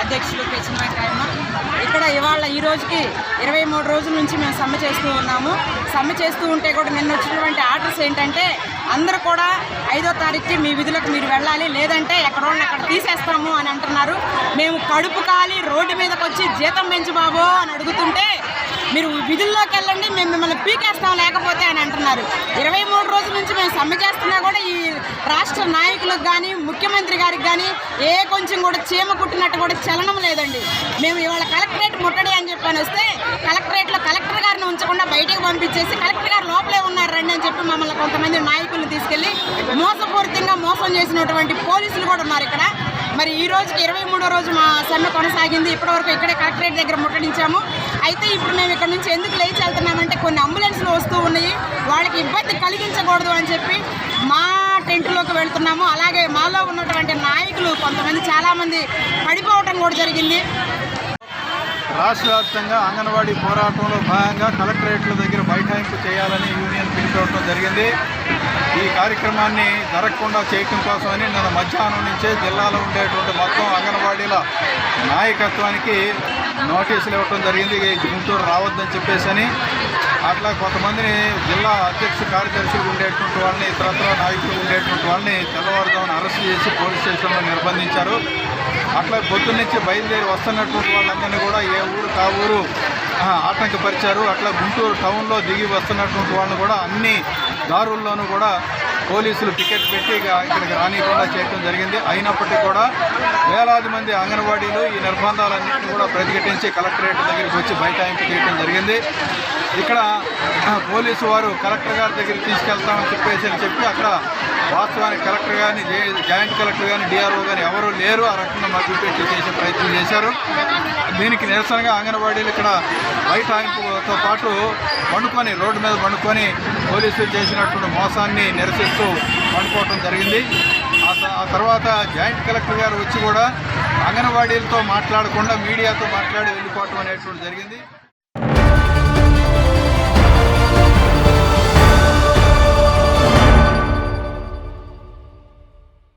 అధ్యక్షులు పెచ్చిన వెంకయ్యమ్మ. ఇక్కడ ఈ రోజుకి 23 రోజుల నుంచి మేము సమ్మె చేస్తూ ఉన్నాము. సమ్మె చేస్తూ ఉంటే కూడా నిన్న వచ్చినటువంటి ఆర్డర్స్ ఏంటంటే అందరూ కూడా 5వ తారీఖుకి మీ విధులకు మీరు వెళ్ళాలి, లేదంటే ఎక్కడోళ్ళని అక్కడ తీసేస్తాము అని అంటున్నారు. మేము కడుపు కాలి రోడ్డు మీదకి వచ్చి జీతం పెంచు బాబో అని అడుగుతుంటే మీరు విధుల్లోకి వెళ్ళండి, మేము మిమ్మల్ని పీకేస్తాం లేకపోతే అని అంటున్నారు. 23 రోజుల నుంచి మేము సమ్మె చేస్తున్నా కూడా ఈ రాష్ట్ర నాయకులకు కానీ ముఖ్యమంత్రి గారికి కానీ కొంచెం కూడా చీమ కుట్టినట్టు కూడా చలనం లేదండి. మేము ఇవాళ కలెక్టరేట్ ముట్టడి అని చెప్పని వస్తే కలెక్టరేట్లో కలెక్టర్ గారిని ఉంచకుండా బయటకు పంపించేసి కలెక్టర్ గారు లోపలే ఉన్నారు రండి అని చెప్పి మమ్మల్ని కొంతమంది నాయకులను తీసుకెళ్లి మోసపూరితంగా మోసం చేసినటువంటి పోలీసులు కూడా ఉన్నారు ఇక్కడ. మరి ఈ రోజుకి 23వ రోజు మా సమ్మె కొనసాగింది. ఇప్పటివరకు ఇక్కడే కలెక్టరేట్ దగ్గర ముట్టడించాము. అయితే ఇప్పుడు మేము ఇక్కడ నుంచి ఎందుకు లేచి వెళ్తున్నామంటే కొన్ని అంబులెన్స్లు వస్తూ ఉన్నాయి, వాళ్ళకి ఇబ్బంది కలిగించకూడదు అని చెప్పి మా టెంట్లోకి వెళ్తున్నాము. అలాగే మాలో ఉన్నటువంటి నాయకులు కొంతమంది చాలామంది పడిపోవటం కూడా జరిగింది. రాష్ట్ర వ్యాప్తంగా అంగన్వాడీ పోరాటంలో భాగంగా కలెక్టరేట్ల దగ్గర బైఠాయింపు చేయాలని యూనియన్ పిలుపుకోవడం జరిగింది. ఈ కార్యక్రమాన్ని జరగకుండా చేయటం కోసమని నిన్న మధ్యాహ్నం నుంచే జిల్లాలో ఉండేటువంటి మొత్తం అంగన్వాడీల నాయకత్వానికి నోటీసులు ఇవ్వడం జరిగింది. గుంటూరు రావద్దని చెప్పేసి అట్లా కొంతమందిని జిల్లా అధ్యక్ష కార్యదర్శులు ఉండేటువంటి వాళ్ళని ఇతరత్ర నాయకులు ఉండేటువంటి వాళ్ళని తెల్లవారుజామున అరెస్ట్ చేసి పోలీస్ స్టేషన్లో నిర్బంధించారు. అట్లా పొద్దున్న నుంచి బయలుదేరి వస్తున్నటువంటి వాళ్ళందరినీ కూడా ఏ ఊరు కా ఊరు ఆటంకపరిచారు. అట్లా గుంటూరు టౌన్లో దిగి వస్తున్నటువంటి వాళ్ళని కూడా అన్ని దారుల్లోనూ కూడా పోలీసులు టికెట్ పెట్టి ఇక్కడికి రానియకుండా చేయడం జరిగింది. అయినప్పటికీ కూడా వేలాది మంది అంగన్వాడీలు ఈ నిర్బంధాలన్నింటినీ కూడా ప్రతిఘటించి కలెక్టరేట్ దగ్గరికి వచ్చి బైఠాయింపు చేయడం జరిగింది. ఇక్కడ పోలీసు వారు కలెక్టర్ గారి దగ్గరికి తీసుకెళ్తామని చెప్పి అక్కడ వాస్తవానికి కలెక్టర్ కానీ జాయింట్ కలెక్టర్ కానీ డిఆర్ఓ కానీ ఎవరూ లేరు. ఆ రకంగా మభ్యపెట్టి చేసే ప్రయత్నం చేశారు. దీనికి నిరసనగా అంగన్వాడీలు ఇక్కడ బైఠాయింపుతో పాటు రోడ్డు మీద పండుకొని పోలీసులు చేసినటువంటి మోసాన్ని నిరసిస్తూ పండుకోవటం జరిగింది. ఆ తర్వాత జాయింట్ కలెక్టర్ గారు వచ్చి కూడా అంగన్వాడీలతో మాట్లాడకుండా మీడియాతో మాట్లాడి వెళ్ళిపోవటం అనేటువంటి జరిగింది.